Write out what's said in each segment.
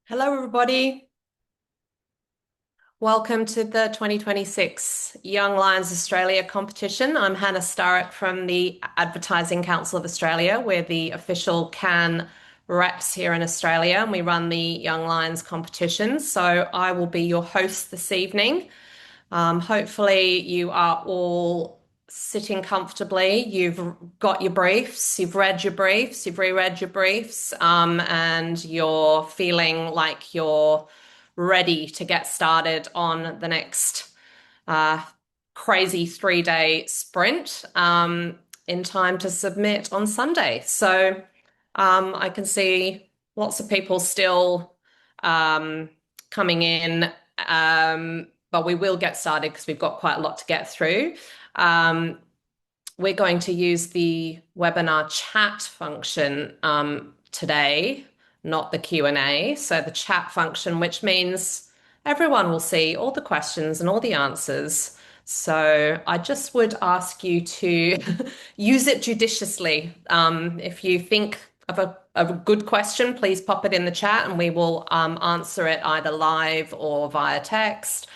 Hello, everybody. Welcome to the 2026 Young Lions Australia competition. I'm Hannah Starrick from the Advertising Council of Australia. We're the official CAN reps here in Australia, and we run the Young Lions competition. So I will be your host this evening. Hopefully, you are all sitting comfortably. You've got your briefs, you've read your briefs, you've reread your briefs, and you're feeling like you're ready to get started on the next uh, crazy 3-day sprint in time to submit on Sunday. So I can see lots of people still um, coming in, but we will get started because we've got quite a lot to get through. Um, we're going to use the webinar chat function today, not the Q&A. So the chat function, which means everyone will see all the questions and all the answers. So I just would ask you to use it judiciously. If you think of a good question, please pop it in the chat and we will answer it either live or via text.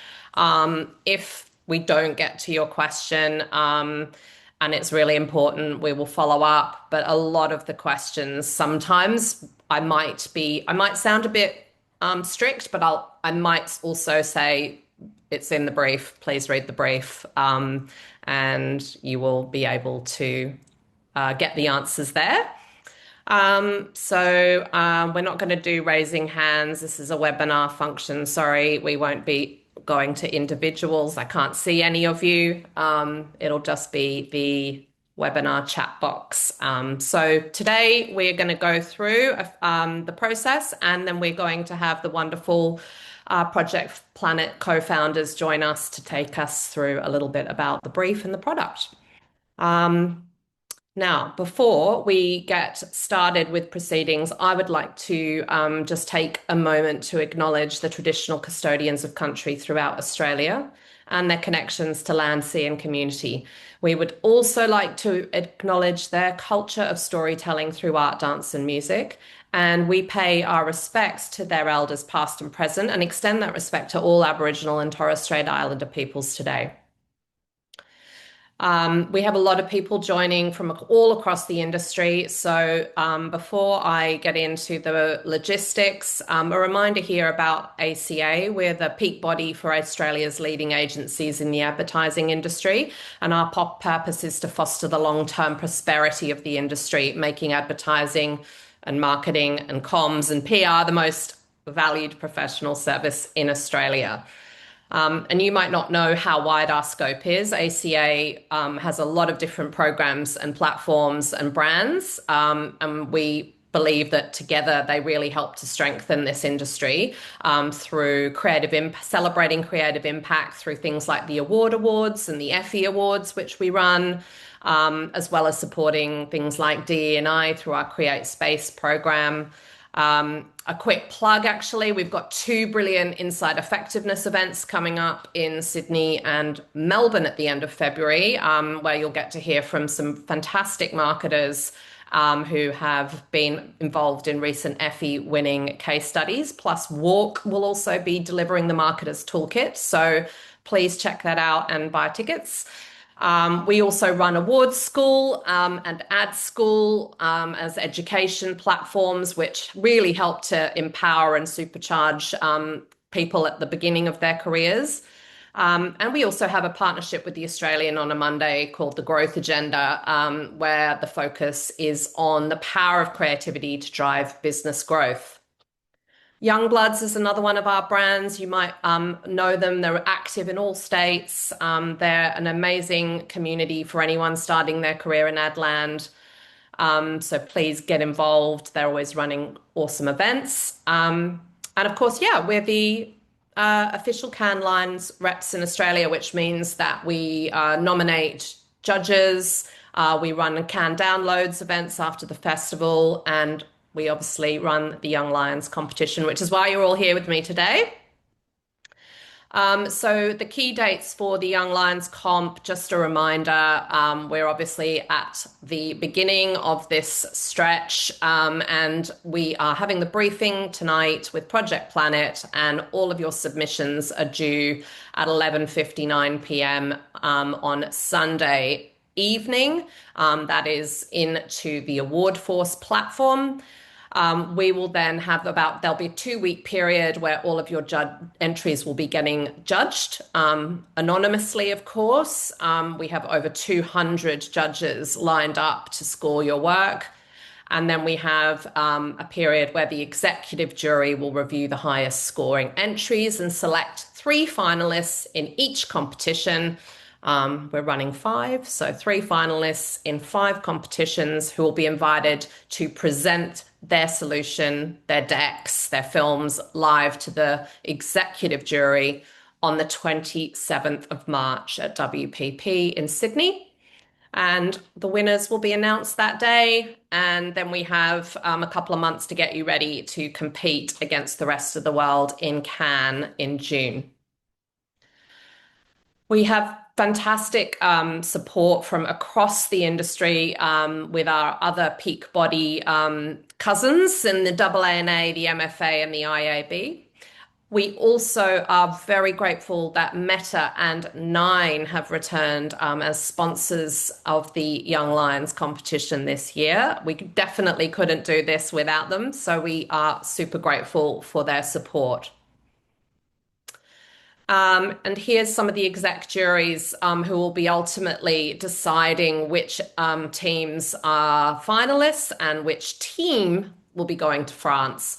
If we don't get to your question, and it's really important, we will follow up. But a lot of the questions, sometimes I might sound a bit strict, but I might also say it's in the brief. Please read the brief, and you will be able to get the answers there. We're not going to do raising hands. This is a webinar function. Sorry, we won't be going to individuals. I can't see any of you. It'll just be the webinar chat box. So today we're going to go through the process, and then we're going to have the wonderful Project Planet co-founders join us to take us through a little bit about the brief and the product. Now, before we get started with proceedings, I would like to just take a moment to acknowledge the traditional custodians of country throughout Australia and their connections to land, sea, and community. We would also like to acknowledge their culture of storytelling through art, dance, and music. And we pay our respects to their elders, past and present, and extend that respect to all Aboriginal and Torres Strait Islander peoples today. We have a lot of people joining from all across the industry. So before I get into the logistics, a reminder here about ACA. We're the peak body for Australia's leading agencies in the advertising industry. And our purpose is to foster the long-term prosperity of the industry, making advertising and marketing and comms and PR the most valued professional service in Australia. And you might not know how wide our scope is. ACA has a lot of different programs and platforms and brands, and we believe that together they really help to strengthen this industry through celebrating creative impact through things like the awards and the Effie Awards, which we run, as well as supporting things like DE&I through our Create Space program. A quick plug, actually, we've got two brilliant Inside Effectiveness events coming up in Sydney and Melbourne at the end of February, where you'll get to hear from some fantastic marketers who have been involved in recent Effie winning case studies. Plus, Walk will also be delivering the Marketers Toolkit. So please check that out and buy tickets. We also run Awards School and Ad School as education platforms, which really help to empower and supercharge people at the beginning of their careers. And we also have a partnership with the Australian on a Monday called the Growth Agenda, where the focus is on the power of creativity to drive business growth. Youngbloods is another one of our brands. You might know them. They're active in all states. They're an amazing community for anyone starting their career in ad land. So please get involved. They're always running awesome events. And of course, yeah, we're the official Cannes Lions reps in Australia, which means that we nominate judges. We run Cannes Downloads events after the festival, and we obviously run the Young Lions competition, which is why you're all here with me today. So the key dates for the Young Lions comp, just a reminder, we're obviously at the beginning of this stretch, and we are having the briefing tonight with Project Planet, and all of your submissions are due at 11:59 p.m. On Sunday evening. That is into the Award Force platform. We will then have there'll be a 2 week period where all of your entries will be getting judged anonymously, of course. We have over 200 judges lined up to score your work. And then we have a period where the executive jury will review the highest scoring entries and select 3 finalists in each competition. We're running 5, so 3 finalists in 5 competitions who will be invited to present their solution, their decks, their films live to the executive jury on the 27th of March at WPP in Sydney. And the winners will be announced that day. And then we have a couple of months to get you ready to compete against the rest of the world in Cannes in June. We have fantastic support from across the industry with our other peak body cousins in the AANA, the MFA, and the IAB. We also are very grateful that Meta and Nine have returned as sponsors of the Young Lions competition this year. We definitely couldn't do this without them, so we are super grateful for their support. And here's some of the exec juries who will be ultimately deciding which teams are finalists and which team will be going to France.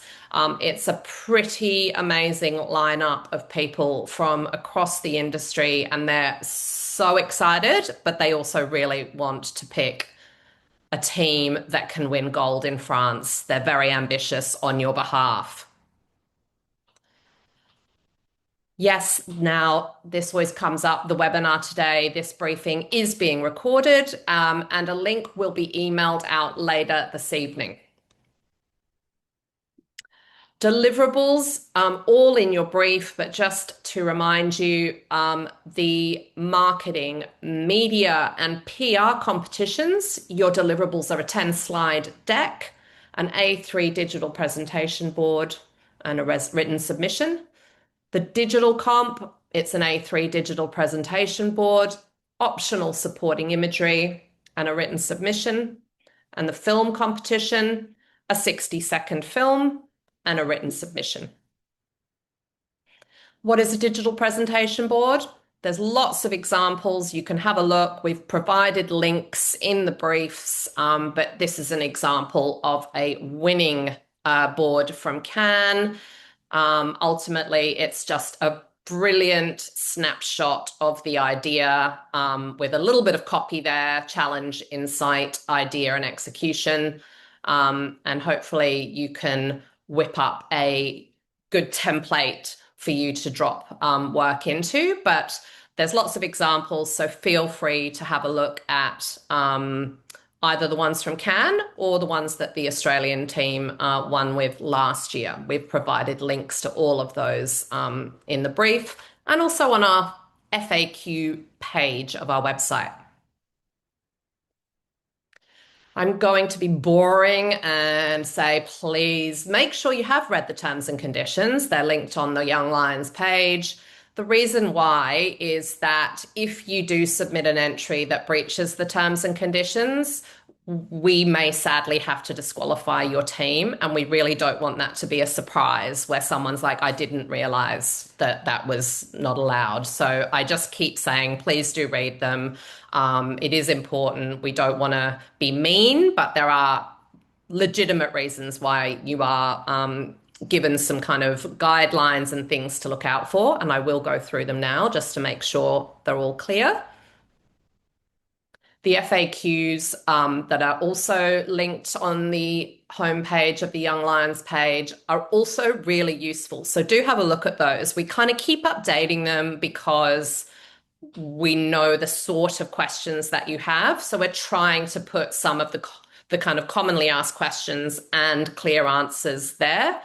It's a pretty amazing lineup of people from across the industry, and they're so excited, but they also really want to pick a team that can win gold in France. They're very ambitious on your behalf. Yes, now this always comes up. The webinar today, this briefing is being recorded, and a link will be emailed out later this evening. Deliverables, all in your brief, but just to remind you, the marketing, media, and PR competitions, your deliverables are a 10-slide deck, an A3 digital presentation board, and a written submission. The digital comp, it's an A3 digital presentation board, optional supporting imagery, and a written submission. And the film competition, a 60-second film and a written submission. What is a digital presentation board? There's lots of examples. You can have a look. We've provided links in the briefs, but this is an example of a winning board from Cannes. Ultimately, it's just a brilliant snapshot of the idea with a little bit of copy there, challenge, insight, idea, and execution. And hopefully you can whip up a good template for you to drop work into. But there's lots of examples, so feel free to have a look at either the ones from Cannes or the ones that the Australian team won with last year. We've provided links to all of those in the brief and also on our FAQ page of our website. I'm going to be boring and say, please make sure you have read the terms and conditions. They're linked on the Young Lions page. The reason why is that if you do submit an entry that breaches the terms and conditions, we may sadly have to disqualify your team. And we really don't want that to be a surprise where someone's like, I didn't realize that that was not allowed. So I just keep saying, please do read them. It is important. We don't want to be mean, but there are legitimate reasons why you are given some kind of guidelines and things to look out for. And I will go through them now just to make sure they're all clear. The FAQs that are also linked on the homepage of the Young Lions page are also really useful. So do have a look at those. We kind of keep updating them because we know the sort of questions that you have. So we're trying to put some of the kind of commonly asked questions and clear answers there.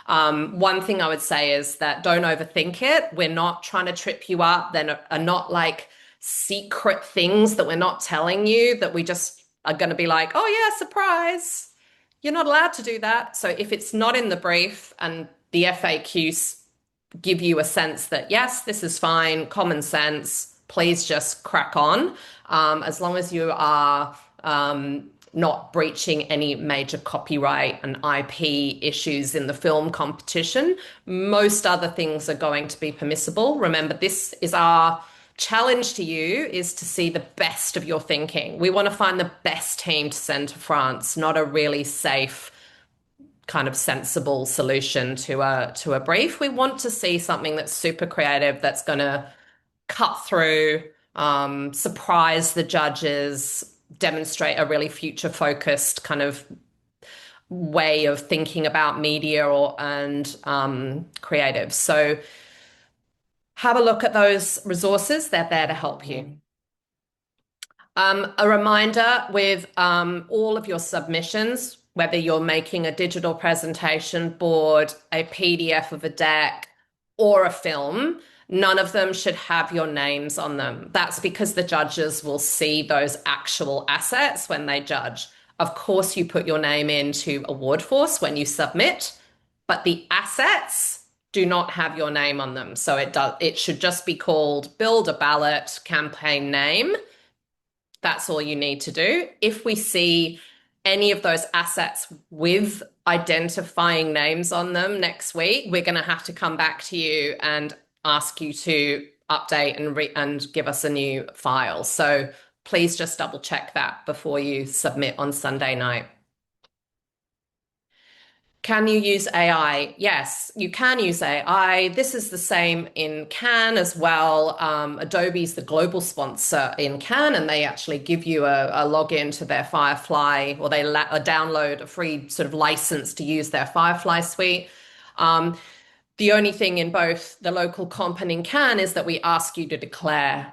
One thing I would say is that don't overthink it. We're not trying to trip you up. There are not like secret things that we're not telling you that we just are going to be like, oh yeah, surprise. You're not allowed to do that. So if it's not in the brief and the FAQs give you a sense that, yes, this is fine, common sense, please just crack on. As long as you are not breaching any major copyright and IP issues in the film competition, most other things are going to be permissible. Remember, this is our challenge to you is to see the best of your thinking. We want to find the best team to send to France, not a really safe kind of sensible solution to a brief. We want to see something that's super creative, that's going to cut through, surprise the judges, demonstrate a really future focused kind of way of thinking about media and creative. So have a look at those resources. They're there to help you. A reminder with all of your submissions, whether you're making a digital presentation board, a PDF of a deck, or a film, none of them should have your names on them. That's because the judges will see those actual assets when they judge. Of course, you put your name into Award Force when you submit, but the assets do not have your name on them. So it should just be called Build a Ballot Campaign Name. That's all you need to do. If we see any of those assets with identifying names on them next week, we're going to have to come back to you and ask you to update and give us a new file. So please just double check that before you submit on Sunday night. Can you use AI? Yes, you can use AI. This is the same in Cannes as well. Adobe's the global sponsor in Cannes, and they actually give you a login to their Firefly, or they download a free sort of license to use their Firefly suite. The only thing in both the local comp and in Cannes is that we ask you to declare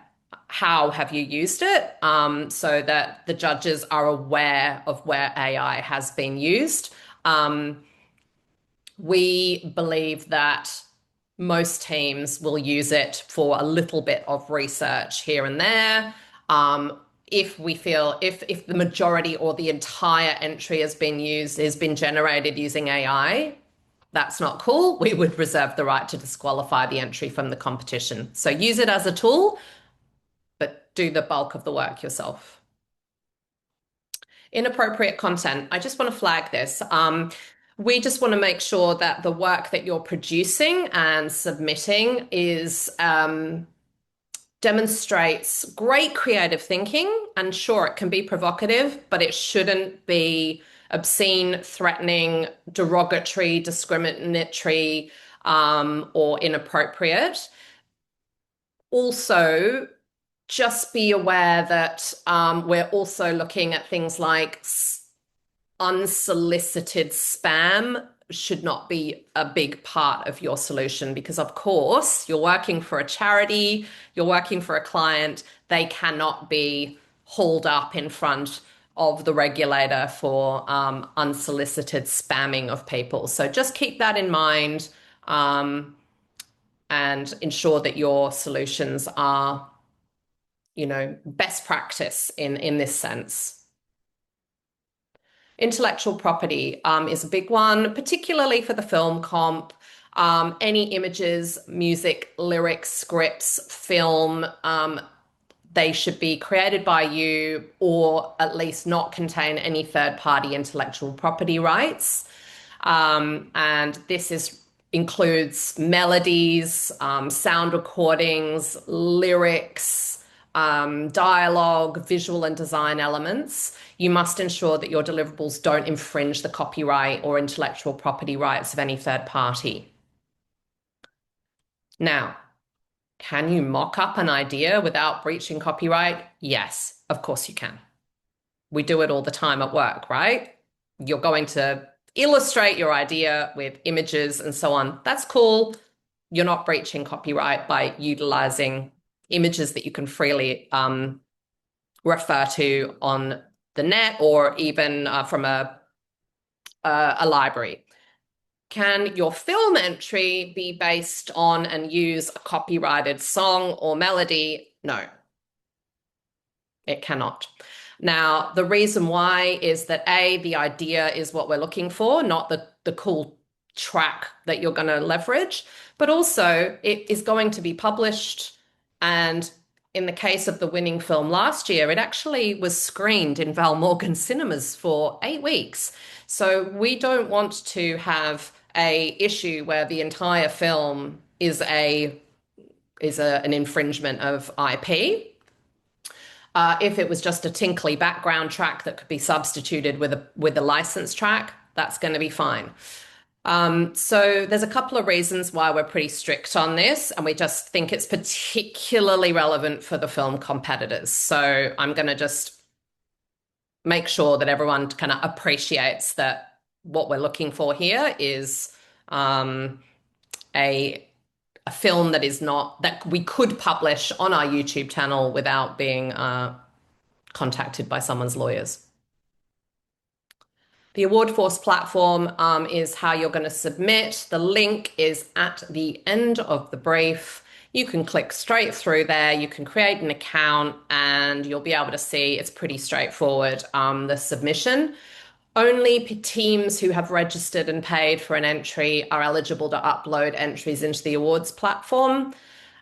how have you used it, so that the judges are aware of where AI has been used. We believe that most teams will use it for a little bit of research here and there. If we feel if the majority or the entire entry has been generated using AI, that's not cool. We would reserve the right to disqualify the entry from the competition. So use it as a tool, but do the bulk of the work yourself. Inappropriate content. I just want to flag this. We just want to make sure that the work that you're producing and submitting demonstrates great creative thinking. And sure, it can be provocative, but it shouldn't be obscene, threatening, derogatory, discriminatory, or inappropriate. Also, just be aware that we're also looking at things like unsolicited spam should not be a big part of your solution, because of course you're working for a charity, you're working for a client. They cannot be hauled up in front of the regulator for unsolicited spamming of people. So just keep that in mind, and ensure that your solutions are, best practice in this sense. Intellectual property is a big one, particularly for the film comp. Any images, music, lyrics, scripts, film, they should be created by you, or at least not contain any third-party intellectual property rights. And this includes melodies, sound recordings, lyrics, dialogue, visual and design elements. You must ensure that your deliverables don't infringe the copyright or intellectual property rights of any third party. Now, can you mock up an idea without breaching copyright? Yes, of course you can. We do it all the time at work, right? You're going to illustrate your idea with images and so on. That's cool. You're not breaching copyright by utilizing images that you can freely refer to on the net, or even from a library. Can your film entry be based on and use a copyrighted song or melody? No, it cannot. Now, the reason why is that A, the idea is what we're looking for, not the cool track that you're going to leverage, but also it is going to be published. And in the case of the winning film last year, it actually was screened in Val Morgan cinemas for 8 weeks. So we don't want to have a issue where the entire film is an infringement of IP. If it was just a tinkly background track that could be substituted with a licensed track, that's going to be fine. So there's a couple of reasons why we're pretty strict on this, and we just think it's particularly relevant for the film competitors. So I'm going to just make sure that everyone kind of appreciates that what we're looking for here is a film that is not that we could publish on our YouTube channel without being contacted by someone's lawyers. The Award Force platform is how you're going to submit. The link is at the end of the brief. You can click straight through there. You can create an account and you'll be able to see it's pretty straightforward, the submission. Only teams who have registered and paid for an entry are eligible to upload entries into the awards platform.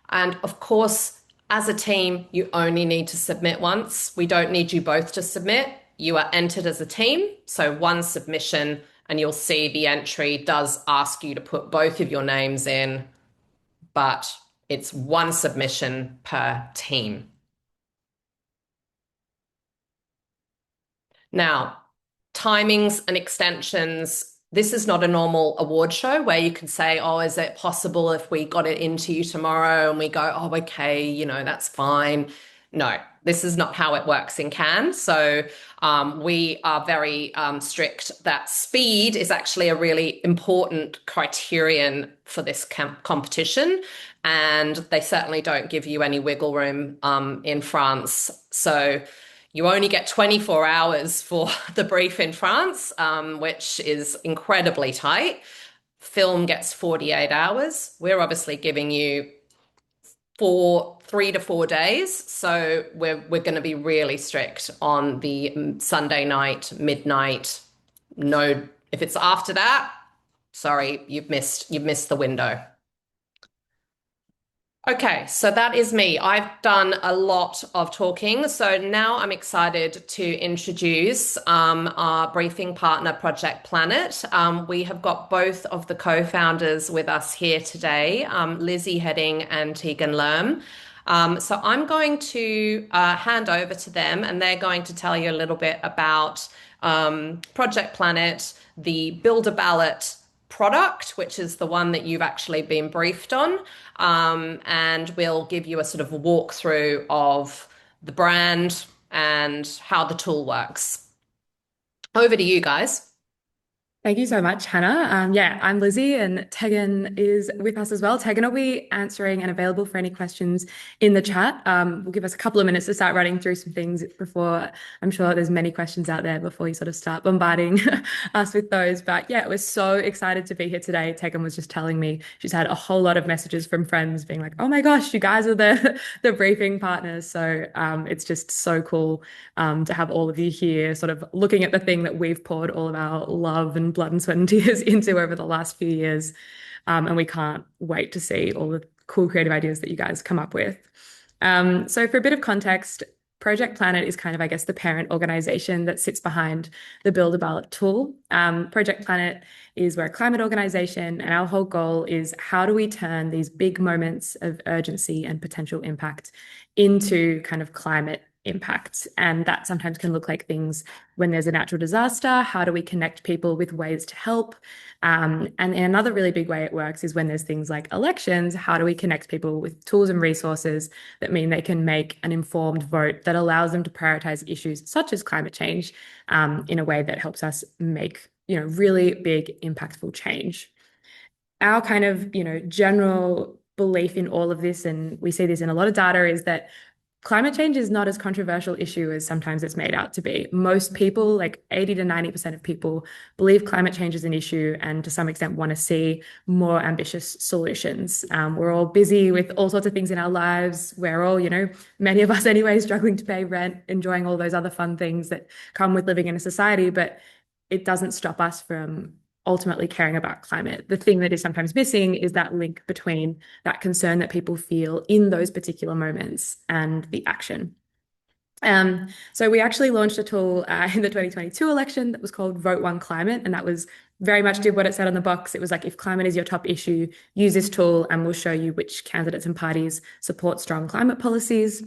And of course, as a team, you only need to submit once. We don't need you both to submit. You are entered as a team, so one submission, and you'll see the entry does ask you to put both of your names in, but it's one submission per team. Now, timings and extensions. This is not a normal award show where you can say, oh, is it possible if we got it into you tomorrow? And we go, oh, okay, that's fine. No, this is not how it works in Cannes. So we are very strict that speed is actually a really important criterion for this competition. And they certainly don't give you any wiggle room in France. So you only get 24 hours for the brief in France, which is incredibly tight. Film gets 48 hours. We're obviously giving you 3 to 4 days. So we're going to be really strict on the Sunday night, midnight. No, if it's after that, sorry, you've missed the window. Okay, so that is me. I've done a lot of talking. So now I'm excited to introduce our briefing partner, Project Planet. We have got both of the co-founders with us here today, Lizzie Heading and Tegan Lerm. So I'm going to hand over to them and they're going to tell you a little bit about Project Planet, the Build a Ballot product, which is the one that you've actually been briefed on. And we'll give you a sort of a walkthrough of the brand and how the tool works. Over to you guys. Thank you so much, Hannah. Yeah, I'm Lizzie and Tegan is with us as well. Tegan will be answering and available for any questions in the chat. We'll give us a couple of minutes to start running through some things before I'm sure there's many questions out there before you sort of start bombarding us with those. But yeah, we're so excited to be here today. Tegan was just telling me she's had a whole lot of messages from friends being like, oh my gosh, you guys are the briefing partners. So it's just so cool to have all of you here sort of looking at the thing that we've poured all of our love and blood and sweat and tears into over the last few years. And we can't wait to see all the cool creative ideas that you guys come up with. So for a bit of context, Project Planet is kind of, I guess, the parent organization that sits behind the Build a Ballot tool. Project Planet is we're a climate organization, and our whole goal is how do we turn these big moments of urgency and potential impact into kind of climate impact. And that sometimes can look like things when there's a natural disaster. How do we connect people with ways to help? And another really big way it works is when there's things like elections. How do we connect people with tools and resources that mean they can make an informed vote that allows them to prioritize issues such as climate change in a way that helps us make, really big, impactful change? Our kind of, general belief in all of this, and we see this in a lot of data, is that climate change is not as controversial issue as sometimes it's made out to be. Most people, like 80 to 90% of people, believe climate change is an issue and to some extent want to see more ambitious solutions. We're all busy with all sorts of things in our lives. We're all, many of us anyway, struggling to pay rent, enjoying all those other fun things that come with living in a society, but it doesn't stop us from ultimately caring about climate. The thing that is sometimes missing is that link between that concern that people feel in those particular moments and the action. So we actually launched a tool in the 2022 election that was called Vote One Climate, and that was very much did what it said on the box. It was like, if climate is your top issue, use this tool and we'll show you which candidates and parties support strong climate policies.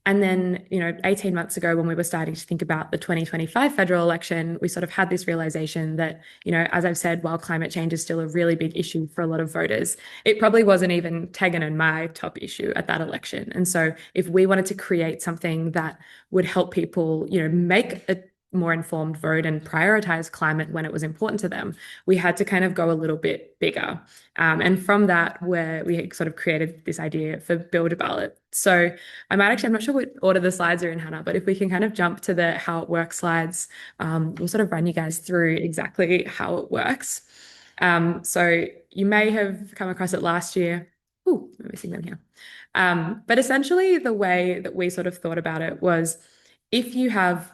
And then, 18 months ago, when we were starting to think about the 2025 federal election, we sort of had this realization that, as I've said, while climate change is still a really big issue for a lot of voters, it probably wasn't even Tegan and my top issue at that election. And so if we wanted to create something that would help people, make a more informed vote and prioritize climate when it was important to them, we had to kind of go a little bit bigger. And from that, where we sort of created this idea for Build a Ballot. So I'm not sure what order the slides are in, Hannah, but if we can kind of jump to the how it works slides, we'll sort of run you guys through exactly how it works. So you may have come across it last year. Oh, I'm missing them here. But essentially the way that we sort of thought about it was, if you have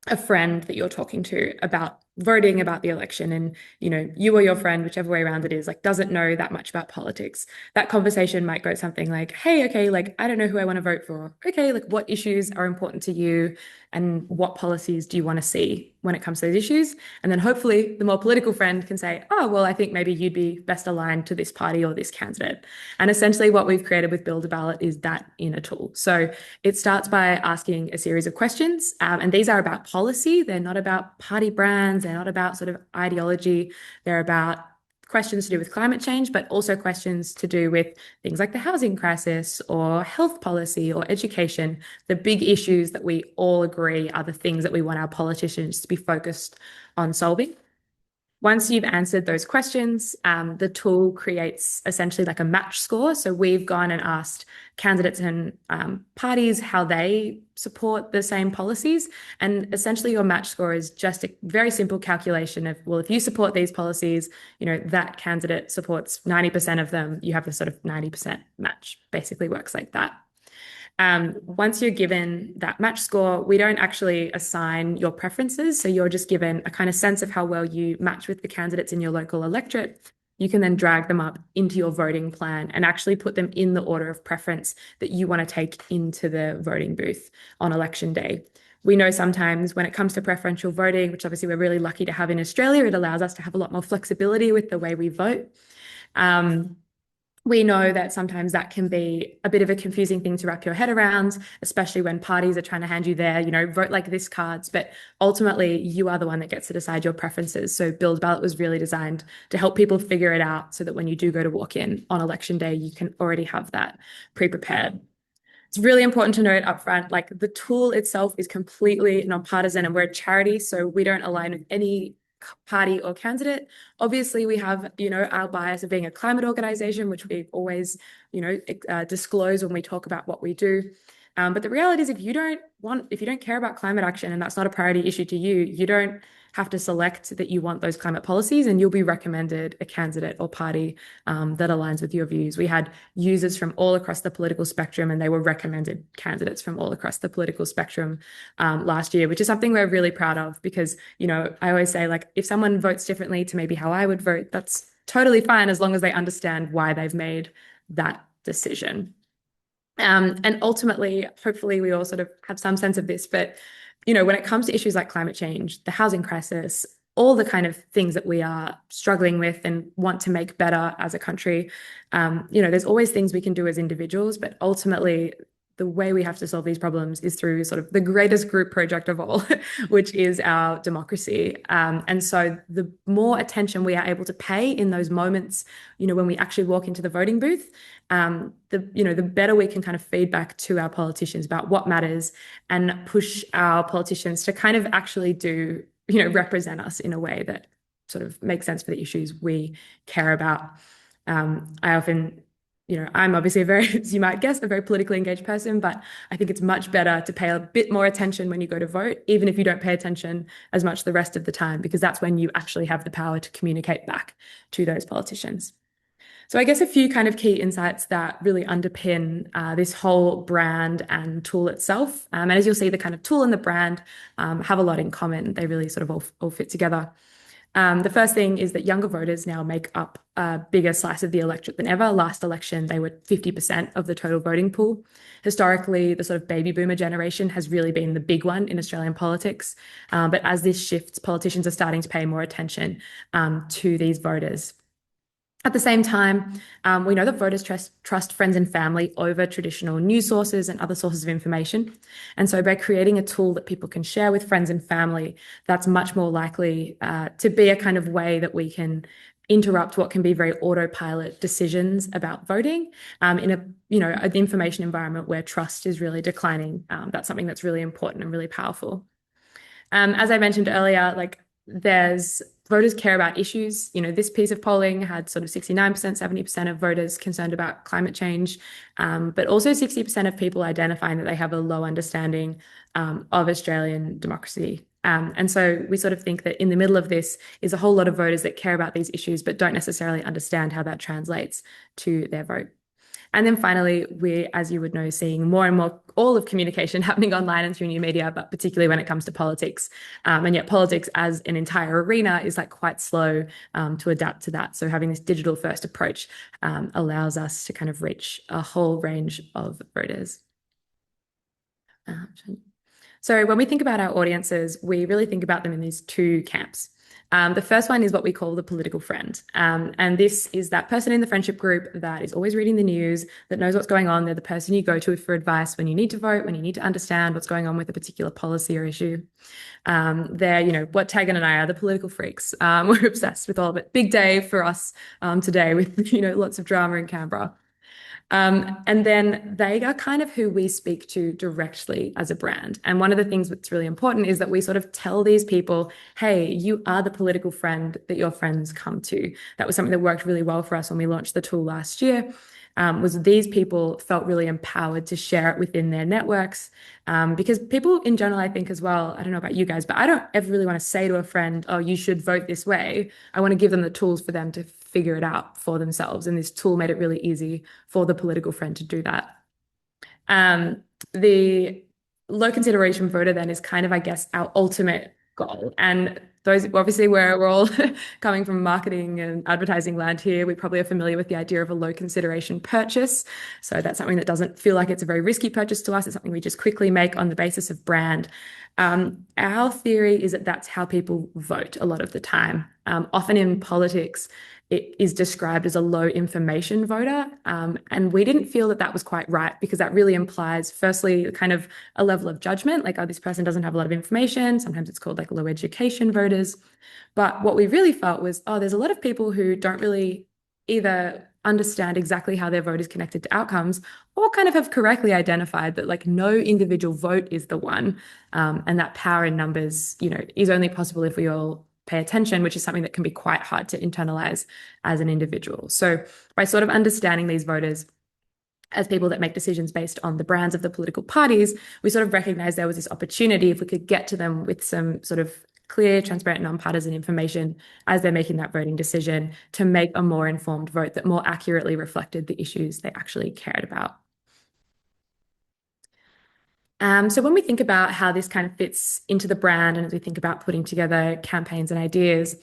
a friend that you're talking to about voting about the election, and you or your friend, whichever way around it is, like, doesn't know that much about politics, that conversation might go something like, hey, okay, like, I don't know who I want to vote for. Okay, like, what issues are important to you and what policies do you want to see when it comes to those issues? And then hopefully the more political friend can say, oh, well, I think maybe you'd be best aligned to this party or this candidate. And essentially what we've created with Build a Ballot is that in a tool. So it starts by asking a series of questions, and these are about policy. They're not about party brands. They're not about sort of ideology. They're about questions to do with climate change, but also questions to do with things like the housing crisis or health policy or education, the big issues that we all agree are the things that we want our politicians to be focused on solving. Once you've answered those questions, the tool creates essentially like a match score. So we've gone and asked candidates and parties how they support the same policies. And essentially your match score is just a very simple calculation of, well, if you support these policies, that candidate supports 90% of them, you have the sort of 90% match. Basically works like that. Once you're given that match score, we don't actually assign your preferences. So you're just given a kind of sense of how well you match with the candidates in your local electorate. You can then drag them up into your voting plan and actually put them in the order of preference that you want to take into the voting booth on election day. We know sometimes when it comes to preferential voting, which obviously we're really lucky to have in Australia, it allows us to have a lot more flexibility with the way we vote. We know that sometimes that can be a bit of a confusing thing to wrap your head around, especially when parties are trying to hand you their, vote like this cards, but ultimately you are the one that gets to decide your preferences. So Build a Ballot was really designed to help people figure it out so that when you do go to walk in on election day, you can already have that pre-prepared. It's really important to note upfront, like, the tool itself is completely nonpartisan and we're a charity, so we don't align with any party or candidate. Obviously, we have, our bias of being a climate organization, which we always, disclose when we talk about what we do. But the reality is, if you don't care about climate action and that's not a priority issue to you, you don't have to select that you want those climate policies, and you'll be recommended a candidate or party that aligns with your views. We had users from all across the political spectrum, and they were recommended candidates from all across the political spectrum last year, which is something we're really proud of because, I always say, like, if someone votes differently to maybe how I would vote, that's totally fine as long as they understand why they've made that decision. And ultimately, hopefully we all sort of have some sense of this, but when it comes to issues like climate change, the housing crisis, all the kind of things that we are struggling with and want to make better as a country, there's always things we can do as individuals, but ultimately the way we have to solve these problems is through sort of the greatest group project of all, which is our democracy. And so the more attention we are able to pay in those moments, when we actually walk into the voting booth, the better we can kind of feedback to our politicians about what matters and push our politicians to kind of actually do, represent us in a way that sort of makes sense for the issues we care about. I often I'm obviously a very, as you might guess, a very politically engaged person, but I think it's much better to pay a bit more attention when you go to vote, even if you don't pay attention as much the rest of the time, because that's when you actually have the power to communicate back to those politicians. So I guess a few kind of key insights that really underpin this whole brand and tool itself. And as you'll see, the kind of tool and the brand have a lot in common. They really sort of all fit together. The first thing is that younger voters now make up a bigger slice of the electorate than ever. Last election, they were 50% of the total voting pool. Historically, the sort of baby boomer generation has really been the big one in Australian politics. But as this shifts, politicians are starting to pay more attention to these voters. At the same time, we know that voters trust friends and family over traditional news sources and other sources of information. And so by creating a tool that people can share with friends and family, that's much more likely to be a kind of way that we can interrupt what can be very autopilot decisions about voting in an information environment where trust is really declining. That's something that's really important and really powerful. As I mentioned earlier, there's voters care about issues. This piece of polling had sort of 69%, 70% of voters concerned about climate change, but also 60% of people identifying that they have a low understanding of Australian democracy. And so we sort of think that in the middle of this is a whole lot of voters that care about these issues, but don't necessarily understand how that translates to their vote. And then finally, we're, as you would know, seeing more and more all of communication happening online and through new media, but particularly when it comes to politics. And yet politics as an entire arena is quite slow to adapt to that. So having this digital first approach allows us to kind of reach a whole range of voters. So when we think about our audiences, we really think about them in these two camps. The first one is what we call the political friend. And this is that person in the friendship group that is always reading the news, that knows what's going on. They're the person you go to for advice when you need to vote, when you need to understand what's going on with a particular policy or issue. They're, what Tegan and I are, the political freaks. We're obsessed with all of it. Big day for us today with, lots of drama in Canberra. And then they are kind of who we speak to directly as a brand. And one of the things that's really important is that we sort of tell these people, hey, you are the political friend that your friends come to. That was something that worked really well for us when we launched the tool last year. Was these people felt really empowered to share it within their networks. Because people in general, I think as well, I don't know about you guys, but I don't ever really want to say to a friend, oh, you should vote this way. I want to give them the tools for them to figure it out for themselves. And this tool made it really easy for the political friend to do that. The low consideration voter then is kind of, I guess, our ultimate goal. And those, obviously, we're all coming from marketing and advertising land here. We probably are familiar with the idea of a low consideration purchase. So that's something that doesn't feel like it's a very risky purchase to us. It's something we just quickly make on the basis of brand. Our theory is that that's how people vote a lot of the time. Often in politics, it is described as a low information voter. And we didn't feel that that was quite right because that really implies, firstly, kind of a level of judgment, like, oh, this person doesn't have a lot of information. Sometimes it's called low education voters. But what we really felt was, oh, there's a lot of people who don't really either understand exactly how their vote is connected to outcomes or kind of have correctly identified that no individual vote is the one. And that power in numbers, is only possible if we all pay attention, which is something that can be quite hard to internalize as an individual. So by sort of understanding these voters as people that make decisions based on the brands of the political parties, we sort of recognized there was this opportunity if we could get to them with some sort of clear, transparent, nonpartisan information as they're making that voting decision to make a more informed vote that more accurately reflected the issues they actually cared about. So when we think about how this kind of fits into the brand and as we think about putting together campaigns and ideas,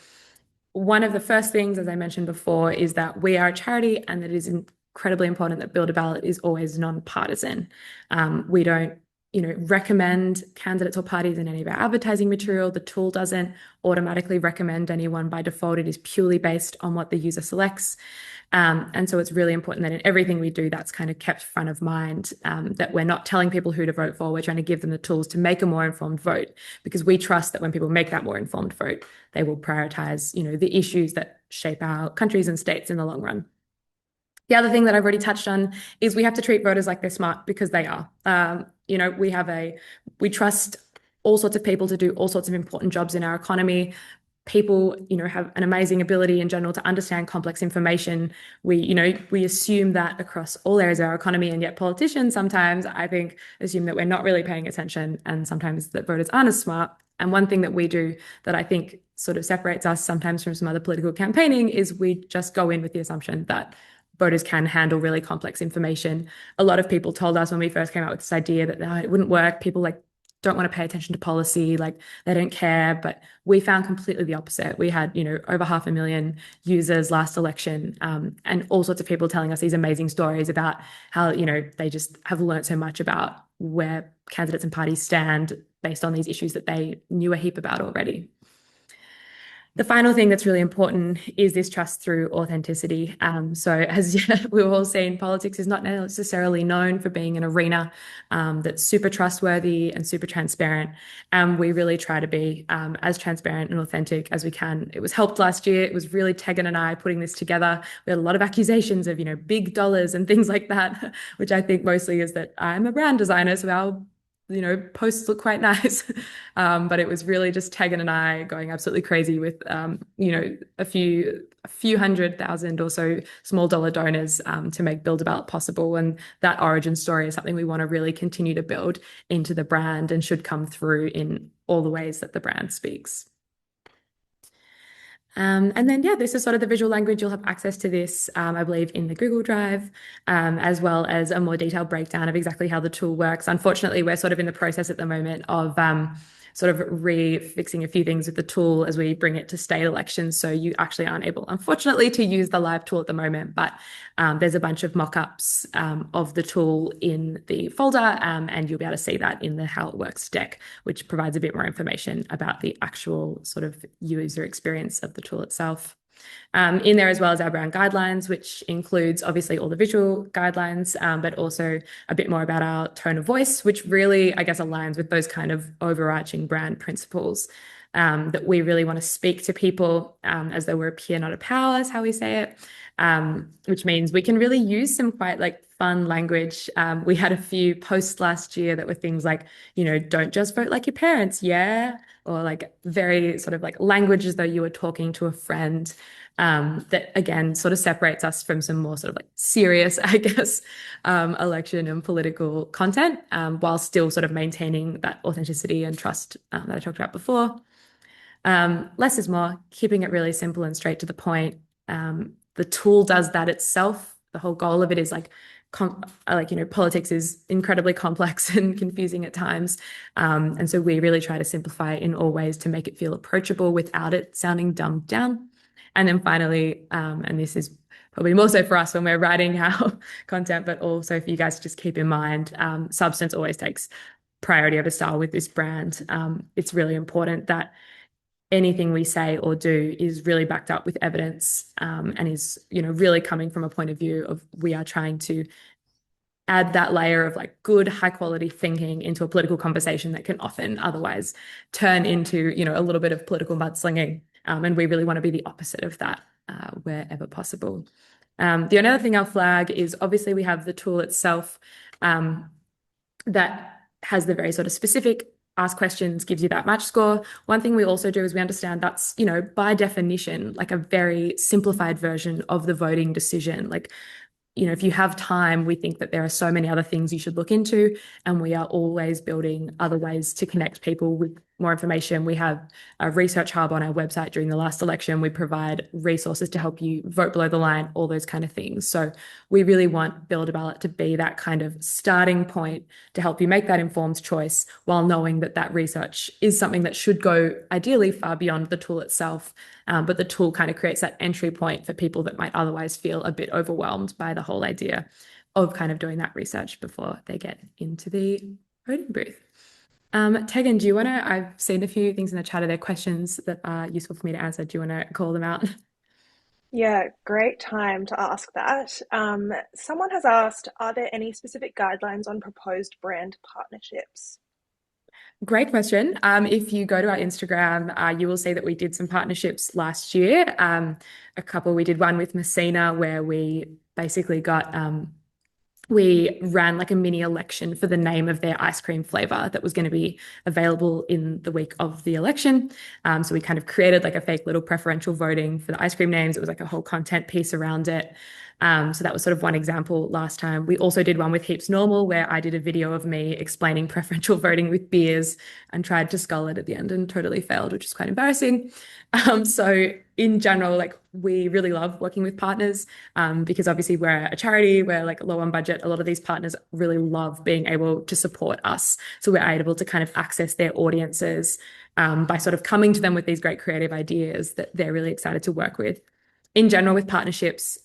one of the first things, as I mentioned before, is that we are a charity and that it is incredibly important that Build a Ballot is always non-partisan. We don't recommend candidates or parties in any of our advertising material. The tool doesn't automatically recommend anyone by default. It is purely based on what the user selects. And so it's really important that in everything we do, that's kind of kept front of mind, that we're not telling people who to vote for. We're trying to give them the tools to make a more informed vote, because we trust that when people make that more informed vote, they will prioritize, the issues that shape our countries and states in the long run. The other thing that I've already touched on is we have to treat voters like they're smart, because they are. We trust all sorts of people to do all sorts of important jobs in our economy. people, have an amazing ability in general to understand complex information. We assume that across all areas of our economy, and yet politicians sometimes, I think, assume that we're not really paying attention, and sometimes that voters aren't as smart. And one thing that we do that I think sort of separates us sometimes from some other political campaigning is we just go in with the assumption that voters can handle really complex information. A lot of people told us when we first came out with this idea that it wouldn't work. People don't want to pay attention to policy, they don't care. But we found completely the opposite. We had, over 500,000 users last election, and all sorts of people telling us these amazing stories about how, they just have learned so much about where candidates and parties stand based on these issues that they knew a heap about already. The final thing that's really important is this trust through authenticity. So as we've all seen, politics is not necessarily known for being an arena that's super trustworthy and super transparent. And we really try to be as transparent and authentic as we can. It was helped last year. It was really Tegan and I putting this together. We had a lot of accusations of, big dollars and things like that, which I think mostly is that I'm a brand designer, so our posts look quite nice. But it was really just Tegan and I going absolutely crazy with, a few 100,000 or so small dollar donors to make Build a Ballot possible. And that origin story is something we want to really continue to build into the brand and should come through in all the ways that the brand speaks. And then, this is sort of the visual language. You'll have access to this, I believe, in the Google Drive, as well as a more detailed breakdown of exactly how the tool works. Unfortunately, we're sort of in the process at the moment of sort of refixing a few things with the tool as we bring it to state elections. So you actually aren't able, unfortunately, to use the live tool at the moment, but there's a bunch of mock-ups of the tool in the folder, and you'll be able to see that in the How It Works deck, which provides a bit more information about the actual sort of user experience of the tool itself. In there, as well as our brand guidelines, which includes obviously all the visual guidelines, but also a bit more about our tone of voice, which really, I guess, aligns with those kind of overarching brand principles, that we really want to speak to people as though we're a peer, not a power, is how we say it, which means we can really use some quite fun language. We had a few posts last year that were things like, don't just vote like your parents, yeah, or very sort of language as though you were talking to a friend. That again sort of separates us from some more sort of serious, I guess, election and political content, while still sort of maintaining that authenticity and trust that I talked about before. Less is more, keeping it really simple and straight to the point. The tool does that itself. The whole goal of it is politics is incredibly complex and confusing at times. And so we really try to simplify it in all ways to make it feel approachable without it sounding dumbed down. And then finally, and this is probably more so for us when we're writing our content, but also for you guys to just keep in mind, substance always takes priority over style with this brand. It's really important that anything we say or do is really backed up with evidence, and is, really coming from a point of view of we are trying to add that layer of good, high quality thinking into a political conversation that can often otherwise turn into, a little bit of political mudslinging. And we really want to be the opposite of that wherever possible. The only other thing I'll flag is obviously we have the tool itself that has the very sort of specific ask questions, gives you that match score. One thing we also do is we understand that's, by definition, a very simplified version of the voting decision. If you have time, we think that there are so many other things you should look into, and we are always building other ways to connect people with more information. We have a research hub on our website during the last election. We provide resources to help you vote below the line, all those kind of things. So we really want Build a Ballot to be that kind of starting point to help you make that informed choice, while knowing that that research is something that should go ideally far beyond the tool itself. But the tool kind of creates that entry point for people that might otherwise feel a bit overwhelmed by the whole idea of kind of doing that research before they get into the voting booth. Tegan, do you want to, I've seen a few things in the chat. Are there questions that are useful for me to answer? Do you want to call them out? Yeah, great time to ask that. Someone has asked, are there any specific guidelines on proposed brand partnerships? Great question. If you go to our Instagram, you will see that we did some partnerships last year. We did one with Messina where we basically got we ran like a mini election for the name of their ice cream flavor that was going to be available in the week of the election. So we kind of created like a fake little preferential voting for the ice cream names. It was like a whole content piece around it. So that was sort of one example last time. We also did one with Heaps Normal, where I did a video of me explaining preferential voting with beers and tried to skull it at the end and totally failed, which is quite embarrassing. So in general, like we really love working with partners because obviously we're a charity, we're like low on budget. A lot of these partners really love being able to support us. So we're able to kind of access their audiences by sort of coming to them with these great creative ideas that they're really excited to work with. In general, with partnerships,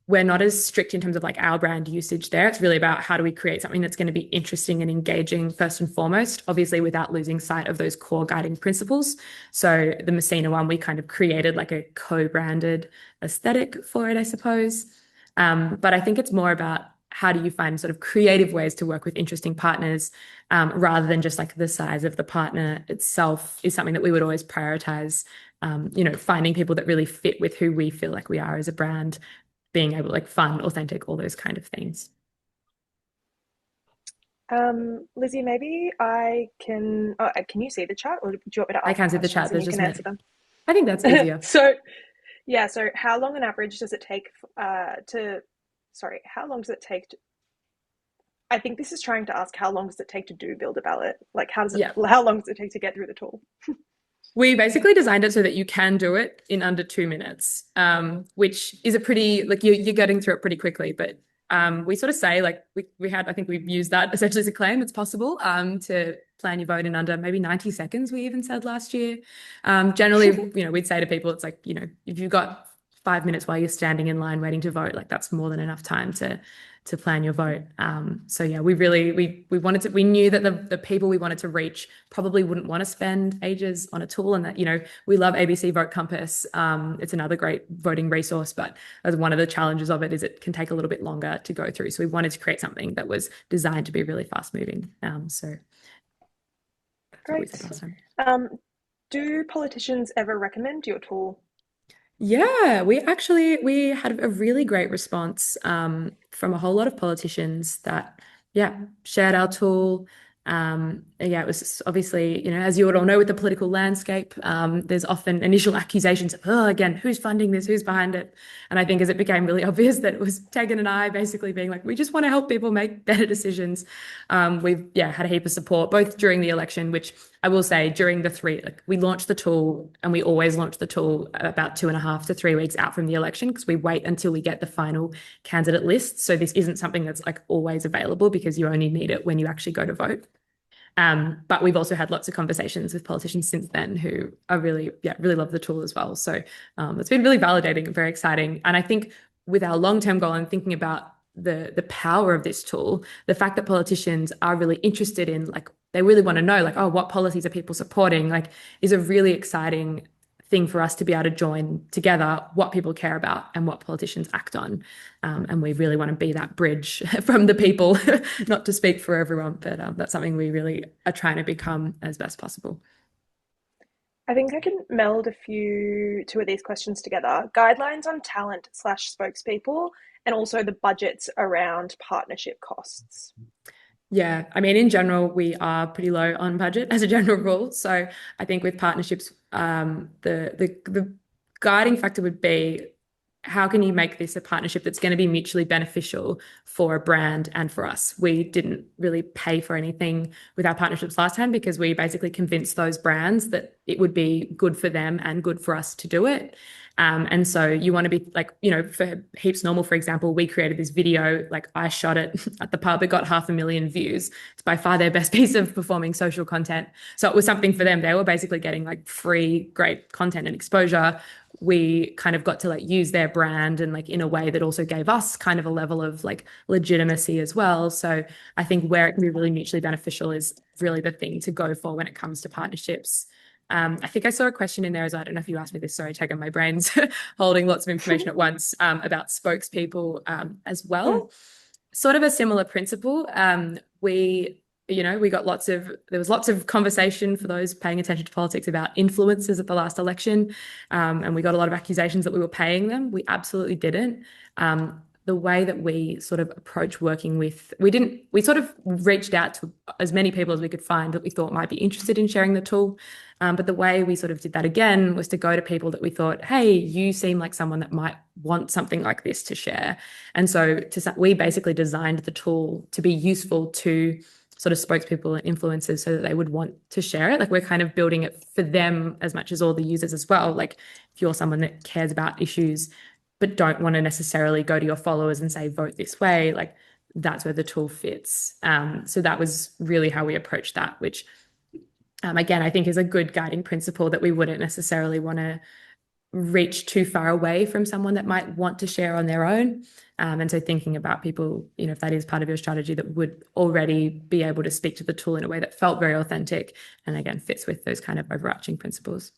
we're not as strict in terms of like our brand usage there. It's really about how do we create something that's going to be interesting and engaging first and foremost, obviously without losing sight of those core guiding principles. So the Messina one, we kind of created like a co-branded aesthetic for it, I suppose. But I think it's more about how do you find sort of creative ways to work with interesting partners rather than just like the size of the partner itself is something that we would always prioritize. Finding people that really fit with who we feel like we are as a brand, being able to like fun, authentic, all those kind of things. Lizzie, maybe I can. Oh, can you see the chat, or do you want me to I ask the can see the questions chat. and There's you just can answer them? I think that's easier. So, yeah. So, how long on average does it take to? Sorry, how long does it take to? I think this is trying to ask how long does it take to do build a ballot? Like, how does it? Yeah. How long does it take to get through the tool? We basically designed it so that you can do it in under 2 minutes, which is a pretty like you're getting through it pretty quickly. But we sort of say like we had I think we've used that essentially as a claim. It's possible to plan your vote in under maybe 90 seconds. We even said last year. Generally, we'd say to people, it's like if you've got 5 minutes while you're standing in line waiting to vote, like that's more than enough time to plan your vote. So yeah, we knew that the people we wanted to reach probably wouldn't want to spend ages on a tool, and that we love ABC Vote Compass. It's another great voting resource, but as one of the challenges of it is it can take a little bit longer to go through. So we wanted to create something that was designed to be really fast moving. So that's what we said last time. Do politicians ever recommend your tool? Yeah, we had a really great response from a whole lot of politicians that shared our tool. Yeah, it was obviously, as you would all know with the political landscape, there's often initial accusations of, oh, again, who's funding this, who's behind it? And I think as it became really obvious that it was Tegan and I basically being like, we just want to help people make better decisions. We've had a heap of support, both during the election, which I will say during we launched the tool, and we always launch the tool about 2.5 to 3 weeks out from the election because we wait until we get the final candidate list. So this isn't something that's like always available because you only need it when you actually go to vote. But we've also had lots of conversations with politicians since then who are really love the tool as well. So it's been really validating and very exciting. And I think with our long-term goal and thinking about the power of this tool, the fact that politicians are really interested in they really want to know what policies are people supporting, is a really exciting thing for us to be able to join together what people care about and what politicians act on. And we really want to be that bridge from the people, not to speak for everyone, but that's something we really are trying to become as best possible. I think I can meld two of these questions together. Guidelines on talent/spokespeople, and also the budgets around partnership costs. Yeah, I mean, in general, we are pretty low on budget as a general rule. So I think with partnerships, the guiding factor would be how can you make this a partnership that's going to be mutually beneficial for a brand and for us? We didn't really pay for anything with our partnerships last time because we basically convinced those brands that it would be good for them and good for us to do it. And so you want to be for Heaps Normal, for example, we created this video, I shot it at the pub, it got 500,000 views. It's by far their best piece of performing social content. So it was something for them. They were basically getting free, great content and exposure. We kind of got to use their brand and in a way that also gave us kind of a level of legitimacy as well. So I think where it can be really mutually beneficial is really the thing to go for when it comes to partnerships. I think I saw a question in there as well. I don't know if you asked me this. Sorry, taking my brain's holding lots of information at once about spokespeople as well. Sort of a similar principle. We got there was lots of conversation for those paying attention to politics about influencers at the last election. And we got a lot of accusations that we were paying them. We absolutely didn't. the way that we sort of approach working with, we sort of reached out to as many people as we could find that we thought might be interested in sharing the tool. But the way we sort of did that again was to go to people that we thought, hey, you seem like someone that might want something like this to share. And so we basically designed the tool to be useful to sort of spokespeople and influencers so that they would want to share it. Like we're kind of building it for them as much as all the users as well. Like if you're someone that cares about issues but don't want to necessarily go to your followers and say, vote this way, like that's where the tool fits. So that was really how we approached that, which again, I think is a good guiding principle that we wouldn't necessarily want to reach too far away from someone that might want to share on their own. And so thinking about people, if that is part of your strategy, that would already be able to speak to the tool in a way that felt very authentic and again fits with those kind of overarching principles.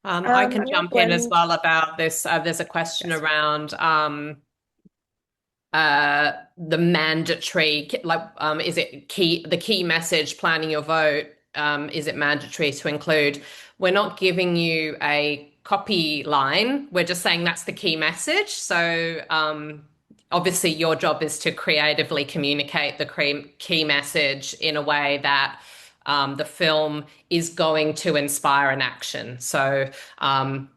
I can jump in as well about this. There's a question around the mandatory, like, is it the key message planning your vote? Is it mandatory to include? We're not giving you a copy line. We're just saying that's the key message. So obviously your job is to creatively communicate the key message in a way that the film is going to inspire an action. So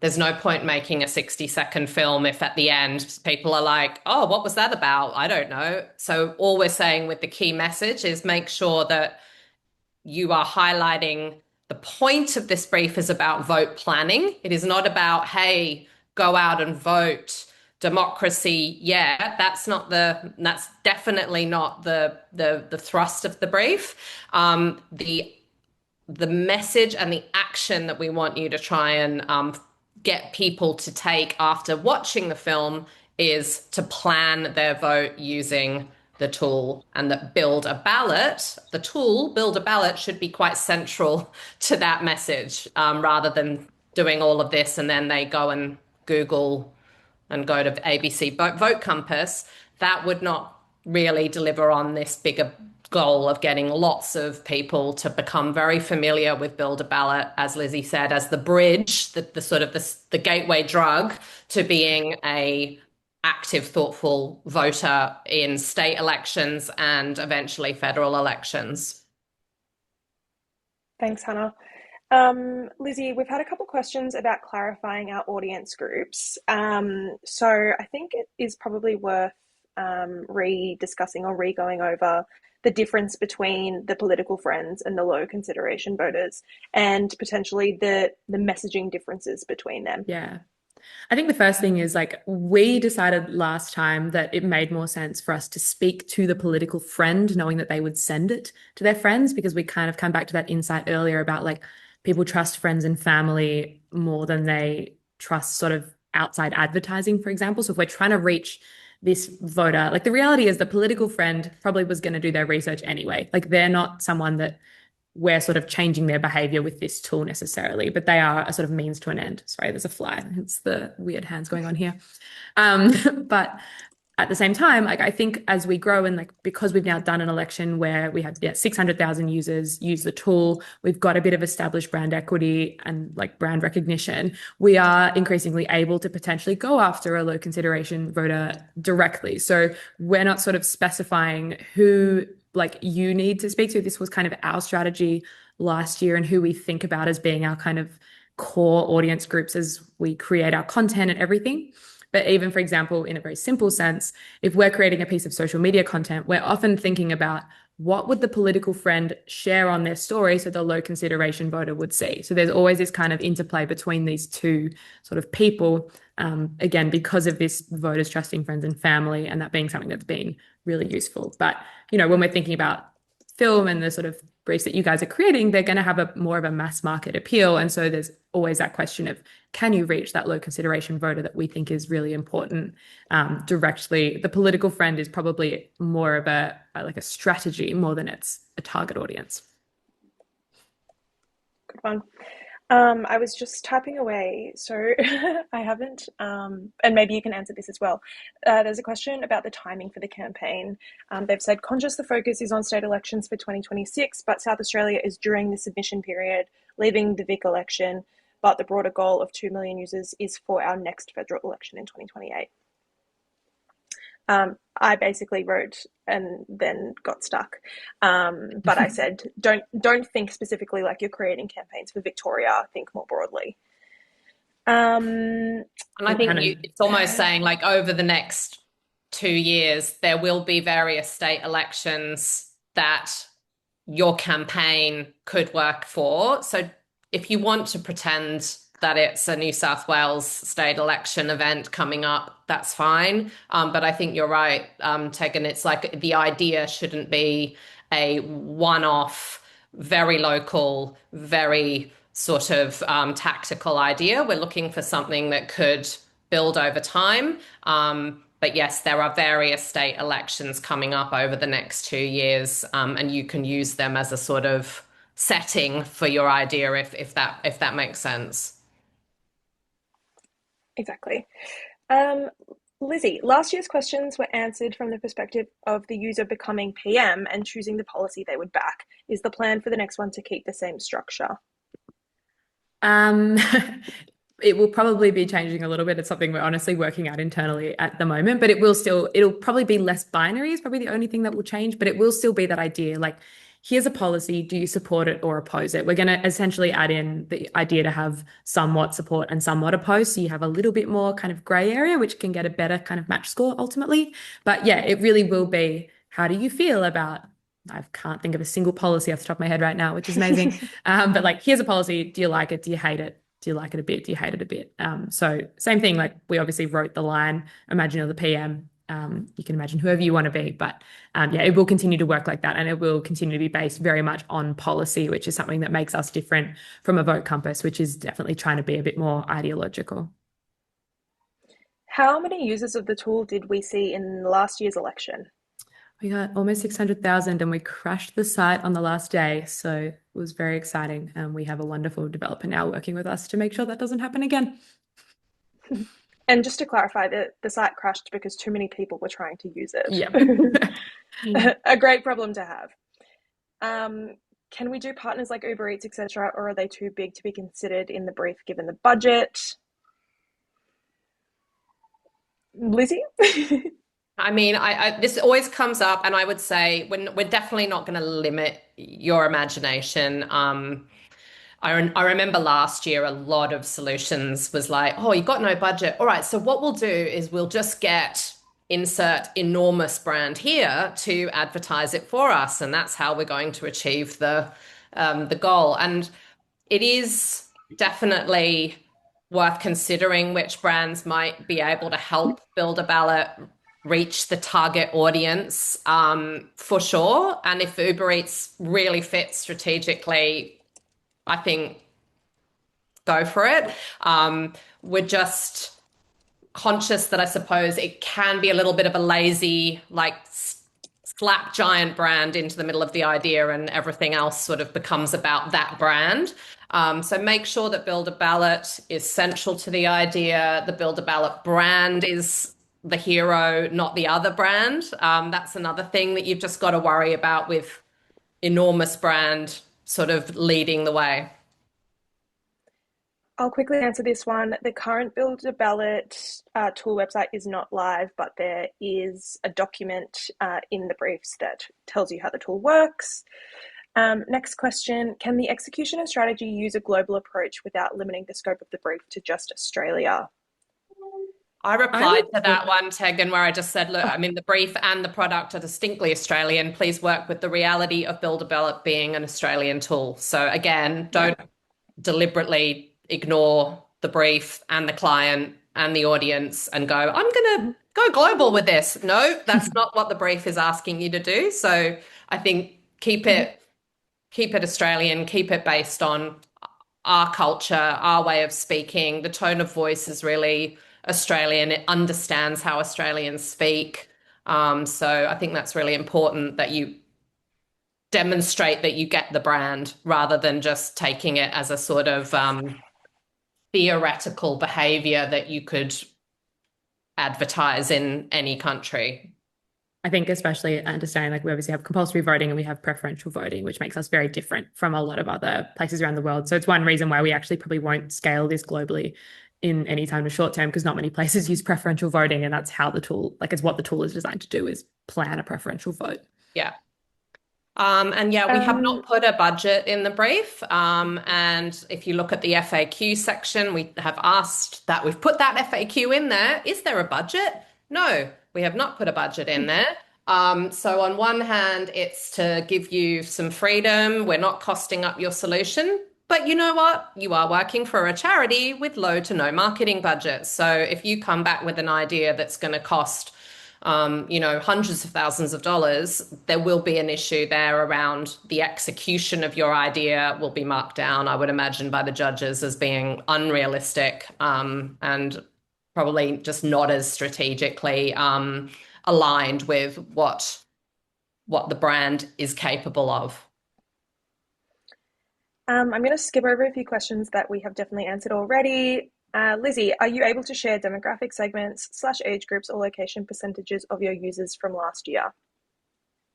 there's no point making a 60-second film if at the end people are like, oh, what was that about? I don't know. So all we're saying with the key message is make sure that you are highlighting the point of this brief is about vote planning. It is not about, hey, go out and vote. Democracy, yeah, that's definitely not the thrust of the brief. The message and the action that we want you to try and get people to take after watching the film is to plan their vote using the tool, and that Build a Ballot, the tool Build a Ballot, should be quite central to that message, rather than doing all of this and then they go and Google and go to ABC Vote Compass. That would not really deliver on this bigger goal of getting lots of people to become very familiar with Build a Ballot, as Lizzie said, as the bridge, the sort of the gateway drug to being a active, thoughtful voter in state elections and eventually federal elections. Thanks, Hannah. Lizzie, we've had a couple questions about clarifying our audience groups. So I think it is probably worth re-discussing or re-going over the difference between the political friends and the low consideration voters, and potentially the messaging differences between them. Yeah. I think the first thing is, like, we decided last time that it made more sense for us to speak to the political friend, knowing that they would send it to their friends, because we kind of come back to that insight earlier about, like, people trust friends and family more than they trust sort of outside advertising, for example. So if we're trying to reach this voter, like, the reality is the political friend probably was going to do their research anyway. Like, they're not someone that we're sort of changing their behavior with this tool necessarily, but they are a sort of means to an end. Sorry, there's a fly. It's the weird hands going on here. But at the same time, like, I think as we grow, and, like, because we've now done an election where we had 600,000 users use the tool, we've got a bit of established brand equity and, like, brand recognition, we are increasingly able to potentially go after a low consideration voter directly. So we're not sort of specifying who, like, you need to speak to. This was kind of our strategy last year and who we think about as being our kind of core audience groups as we create our content and everything. But even, for example, in a very simple sense, if we're creating a piece of social media content, we're often thinking about what would the political friend share on their story so the low consideration voter would see. So there's always this kind of interplay between these two sort of people, again, because of this voters trusting friends and family, and that being something that's been really useful. But, when we're thinking about film and the sort of briefs that you guys are creating, they're going to have a more of a mass market appeal. And so there's always that question of, can you reach that low consideration voter that we think is really important directly? The political friend is probably more of a strategy more than it's a target audience. Good one. I was just typing away, so I haven't, and maybe you can answer this as well. There's a question about the timing for the campaign. They've said, conscious the focus is on state elections for 2026, but South Australia is during the submission period, leaving the Vic election, but the broader goal of 2 million users is for our next federal election in 2028. I basically wrote and then got stuck. But I said, don't think specifically like you're creating campaigns for Victoria. Think more broadly. Um, And I think it's almost saying like over the next 2 years, there will be various state elections that your campaign could work for. So if you want to pretend that it's a New South Wales state election event coming up, that's fine. But I think you're right, Tegan. It's like the idea shouldn't be a one-off, very local, very sort of tactical idea. We're looking for something that could build over time. But yes, there are various state elections coming up over the next 2 years, and you can use them as a sort of setting for your idea if that makes sense. exactly. Um, Lizzie, last year's questions were answered from the perspective of the user becoming PM and choosing the policy they would back. Is the plan for the next one to keep the same structure? Um, it will probably be changing a little bit. It's something we're honestly working out internally at the moment, but it'll probably be less binary is probably the only thing that will change, but it will still be that idea like, here's a policy, do you support it or oppose it? We're going to essentially add in the idea to have somewhat support and somewhat oppose. So you have a little bit more kind of gray area, which can get a better kind of match score ultimately. But yeah, it really will be, how do you feel about, I can't think of a single policy off the top of my head right now, which is amazing. But like, here's a policy. Do you like it? Do you hate it? Do you like it a bit? Do you hate it a bit? So same thing, like we obviously wrote the line, imagine you're the PM. You can imagine whoever you want to be, but yeah, it will continue to work like that. And it will continue to be based very much on policy, which is something that makes us different from a Vote Compass, which is definitely trying to be a bit more ideological. How many users of the tool did we see in last year's election? We got almost 600,000 and we crashed the site on the last day. So it was very exciting. And we have a wonderful developer now working with us to make sure that doesn't happen again. And just to clarify, the site crashed because too many people were trying to use it. Yeah. A great problem to have. Can we do partners like Uber Eats, etc., or are they too big to be considered in the brief given the budget? Lizzie? I mean, this always comes up, and I would say we're definitely not going to limit your imagination. I remember last year a lot of solutions was like, oh, you got no budget. All right, so what we'll do is we'll just get insert enormous brand here to advertise it for us, and that's how we're going to achieve the goal. And it is definitely worth considering which brands might be able to help Build a Ballot reach the target audience for sure. And if Uber Eats really fits strategically, I think go for it. We're just conscious that I suppose it can be a little bit of a lazy, like slap giant brand into the middle of the idea and everything else sort of becomes about that brand. So make sure that Build a Ballot is central to the idea. The Build a Ballot brand is the hero, not the other brand. That's another thing that you've just got to worry about with enormous brand sort of leading the way. I'll quickly answer this one. The current Build a Ballot tool website is not live, but there is a document in the briefs that tells you how the tool works. Next question, can the execution and strategy use a global approach without limiting the scope of the brief to just Australia? I replied to that one, Tegan, where I just said, look, I mean, the brief and the product are distinctly Australian. Please work with the reality of Build a Ballot being an Australian tool. So again, don't deliberately ignore the brief and the client and the audience and go, I'm going to go global with this. No, that's not what the brief is asking you to do. So I think keep it Australian, keep it based on our culture, our way of speaking. The tone of voice is really Australian. It understands how Australians speak. So I think that's really important that you demonstrate that you get the brand rather than just taking it as a sort of theoretical behavior that you could advertise in any country. I think especially understanding, like we obviously have compulsory voting and we have preferential voting, which makes us very different from a lot of other places around the world. So it's one reason why we actually probably won't scale this globally in any time to short term because not many places use preferential voting, and that's how the tool, like, it's what the tool is designed to do, is plan a preferential vote. Yeah. And yeah, we have not put a budget in the brief. And if you look at the FAQ section, we have asked that. We've put that FAQ in there. Is there a budget? No, we have not put a budget in there. So on one hand, it's to give you some freedom. We're not costing up your solution. But you know what? You are working for a charity with low to no marketing budget. So if you come back with an idea that's going to cost hundreds of thousands of dollars, there will be an issue there around the execution of your idea will be marked down, I would imagine, by the judges as being unrealistic, and probably just not as strategically aligned with what the brand is capable of. I'm going to skip over a few questions that we have definitely answered already. Lizzie, are you able to share demographic segments / age groups or location percentages of your users from last year?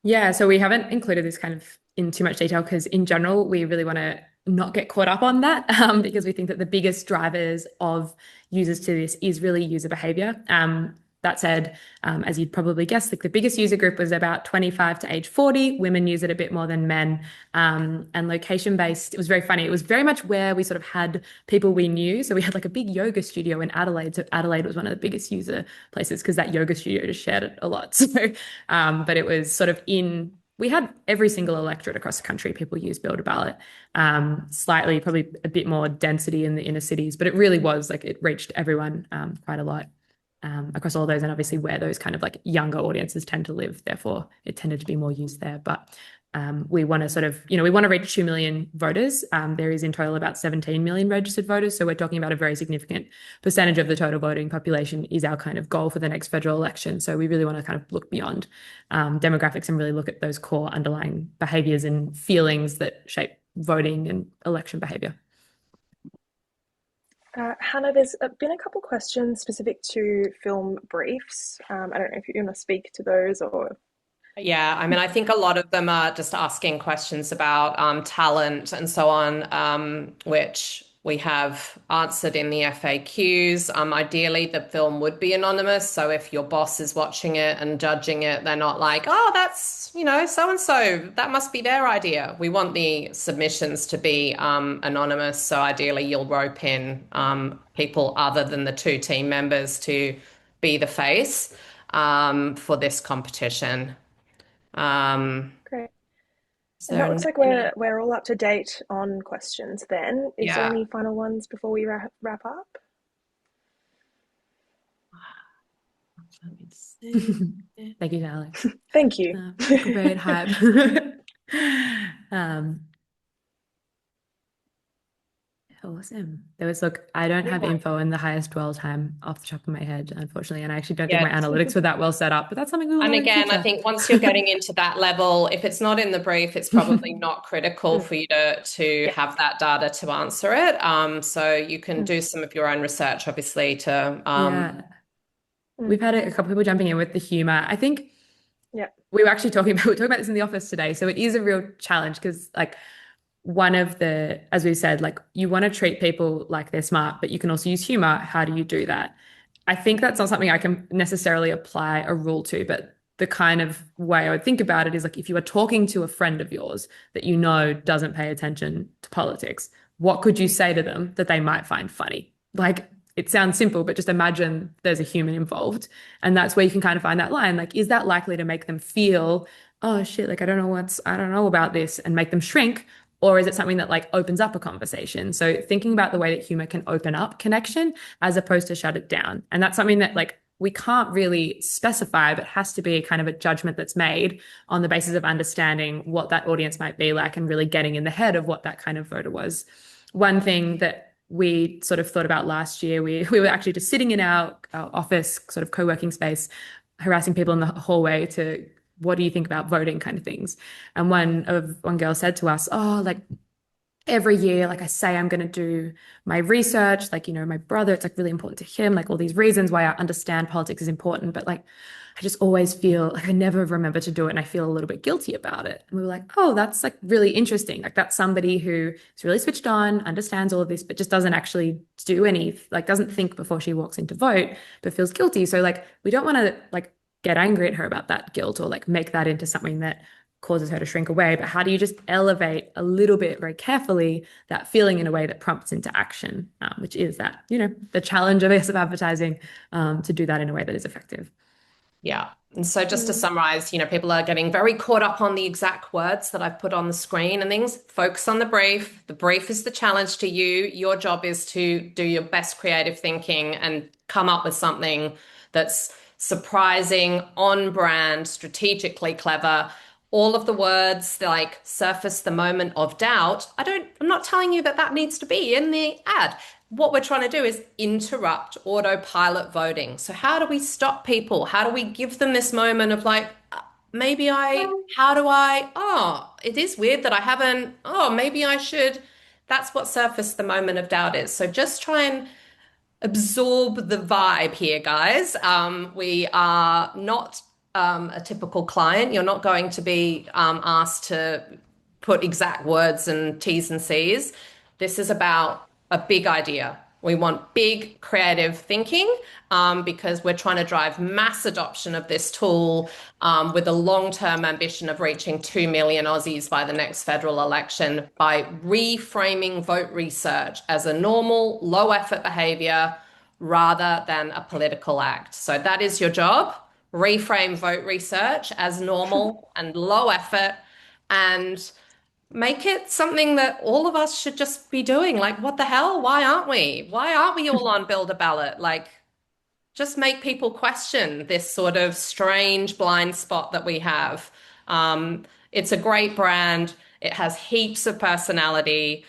Yeah, so we haven't included this kind of in too much detail because in general, we really want to not get caught up on that because we think that the biggest drivers of users to this is really user behavior. That said, as you'd probably guess, like the biggest user group was about 25 to age 40. Women use it a bit more than men. And location-based, it was very funny. It was very much where we sort of had people we knew. So we had like a big yoga studio in Adelaide. So Adelaide was one of the biggest user places because that yoga studio just shared it a lot. So, but it was sort of we had every single electorate across the country. People use Build a Ballot. Slightly, probably a bit more density in the inner cities, but it really was like it reached everyone quite a lot. Across all those, and obviously where those kind of like younger audiences tend to live, therefore it tended to be more used there. But we want to sort of, we want to reach 2 million voters. There is in total about 17 million registered voters. So we're talking about a very significant percentage of the total voting population is our kind of goal for the next federal election. So we really want to kind of look beyond demographics and really look at those core underlying behaviors and feelings that shape voting and election behavior. Hannah, there's been a couple questions specific to film briefs. I don't know if you want to speak to those or... Yeah, I mean, I think a lot of them are just asking questions about talent and so on, which we have answered in the FAQs. Ideally, the film would be anonymous. So if your boss is watching it and judging it, they're not like, oh, that's, so-and-so, that must be their idea. We want the submissions to be anonymous. So ideally, you'll rope in people other than the 2 team members to be the face for this competition. Great. So that looks like we're all up to date on questions then. Is there any final ones before we wrap up? Let me see. Thank you, Alex. Thank you. Great hype. Awesome. I don't have info in the highest dwell time off the top of my head, unfortunately, and I actually don't think my analytics were that well set up, but that's something we will. And again, I think once you're getting into that level, if it's not in the brief, it's probably not critical for you to have that data to answer it. So you can do some of your own research, obviously, to... We've had a couple people jumping in with the humor. I think we were actually talking about this in the office today. So it is a real challenge because one of the, as we said, you want to treat people like they're smart, but you can also use humor. How do you do that? I think that's not something I can necessarily apply a rule to, but the kind of way I would think about it is if you are talking to a friend of yours that doesn't pay attention to politics, what could you say to them that they might find funny? It sounds simple, but just imagine there's a human involved. And that's where you can kind of find that line. Is that likely to make them feel, oh shit, I don't know about this, and make them shrink? Or is it something that opens up a conversation? So thinking about the way that humor can open up connection as opposed to shut it down. And that's something that we can't really specify, but has to be kind of a judgment that's made on the basis of understanding what that audience might be like and really getting in the head of what that kind of voter was. One thing that we sort of thought about last year, we were actually just sitting in our office sort of co-working space, harassing people in the hallway to, what do you think about voting kind of things? And one girl said to us, oh, every year, like I say, I'm going to do my research, like, my brother, it's like really important to him, like all these reasons why I understand politics is important, but like, I just always feel like I never remember to do it and I feel a little bit guilty about it. And we were like, oh, that's like really interesting. Like that's somebody who is really switched on, understands all of this, but just doesn't actually do any, like doesn't think before she walks in to vote, but feels guilty. So like, we don't want to like get angry at her about that guilt or like make that into something that causes her to shrink away, but how do you just elevate a little bit very carefully that feeling in a way that prompts into action, which is that, the challenge of us of advertising, to do that in a way that is effective. Yeah. And so just to Mm. summarize, people are getting very caught up on the exact words that I've put on the screen and things. Focus on the brief. The brief is the challenge to you. Your job is to do your best creative thinking and come up with something that's surprising, on brand, strategically clever. All of the words like surface the moment of doubt. I'm not telling you that that needs to be in the ad. What we're trying to do is interrupt autopilot voting. So how do we stop people? How do we give them this moment of like, oh, it is weird that I haven't, oh, maybe I should. That's what surface the moment of doubt is. So just try and absorb the vibe here, guys. We are not a typical client. You're not going to be asked to put exact words and T's and C's. This is about a big idea. We want big creative thinking because we're trying to drive mass adoption of this tool with a long-term ambition of reaching 2 million Aussies by the next federal election by reframing vote research as a normal, low-effort behavior rather than a political act. So that is your job. Reframe vote research as normal and low effort and make it something that all of us should just be doing. Like, what the hell? Why aren't we? Why aren't we all on Build a Ballot? Like, just make people question this sort of strange blind spot that we have. It's a great brand. It has heaps of personality.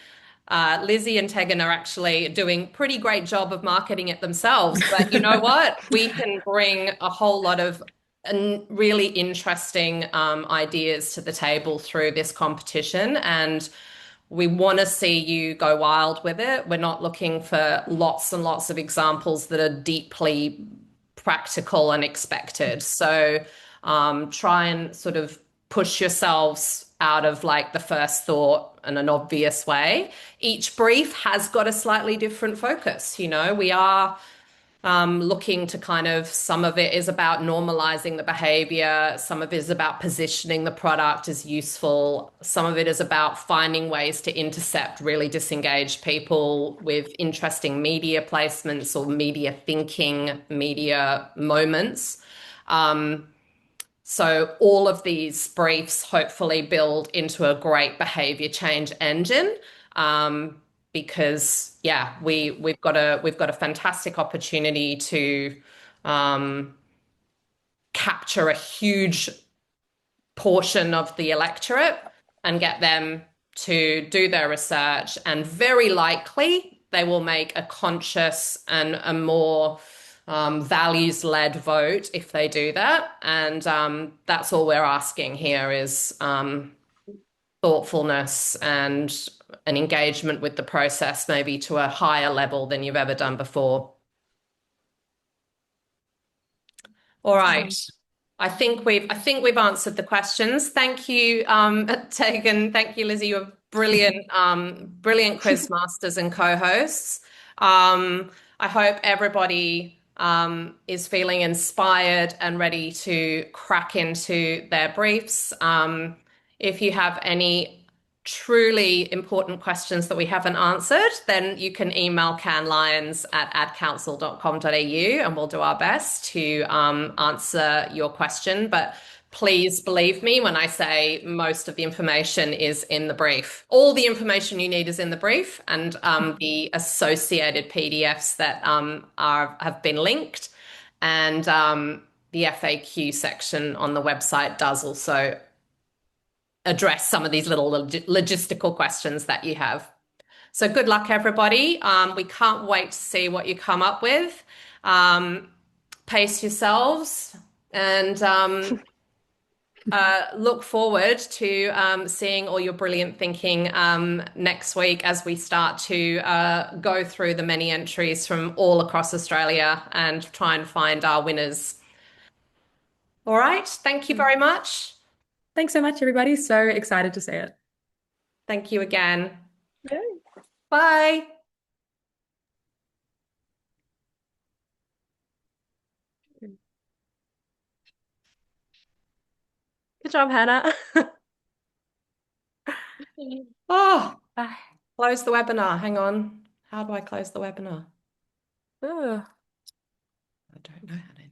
Lizzie and Tegan are actually doing a pretty great job of marketing it themselves. But you know what? We can bring a whole lot of really interesting ideas to the table through this competition. And we want to see you go wild with it. We're not looking for lots and lots of examples that are deeply practical and expected. So try and sort of push yourselves out of like the first thought in an obvious way. Each brief has got a slightly different focus. We are looking to kind of, some of it is about normalizing the behavior, some of it is about positioning the product as useful, some of it is about finding ways to intercept really disengaged people with interesting media placements or media thinking, media moments. So all of these briefs hopefully build into a great behavior change engine. Because we've got a fantastic opportunity to capture a huge portion of the electorate and get them to do their research, and very likely they will make a conscious and a more values-led vote if they do that. And that's all we're asking here is thoughtfulness and an engagement with the process, maybe to a higher level than you've ever done before. All right. I think we've answered the questions. Thank you, Tegan. Thank you, Lizzie. You're brilliant, brilliant quiz masters and co-hosts. I hope everybody is feeling inspired and ready to crack into their briefs. If you have any truly important questions that we haven't answered, then you can email canlyons@adcouncil.com.au and we'll do our best to answer your question. But please believe me when I say most of the information is in the brief. All the information you need is in the brief, and the associated PDFs that have been linked, and the FAQ section on the website does also address some of these little logistical questions that you have. So good luck, everybody. We can't wait to see what you come up with. Pace yourselves and Look forward to seeing all your brilliant thinking next week as we start to go through the many entries from all across Australia and try and find our winners. All right. Thank you very much. Thanks so much, everybody. So excited to see it. Thank you again. Yeah. Bye. Good job, Hannah. Oh, close the webinar. Hang on. How do I close the webinar? Ugh. I don't know how to.